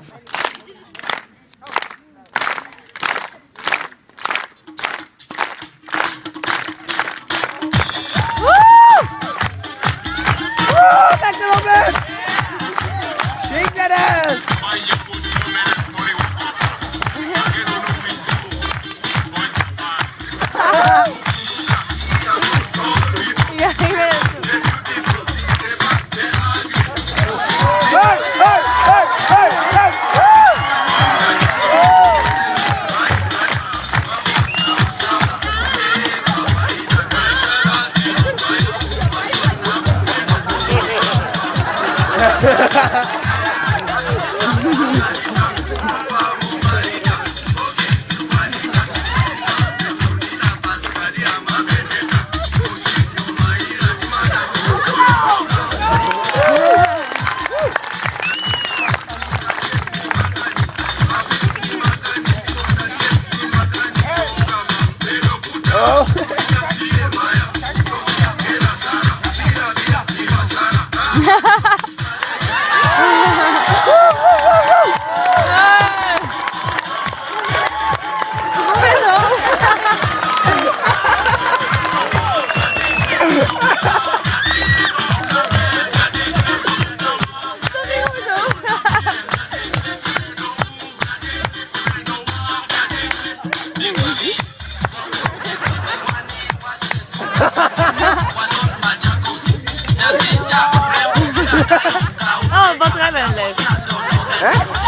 Lekker op het! Kijk naar het! Ja, ik weet het. Hey, hey, hey, hey, hey! Oh, batterij ben leeg. Hè?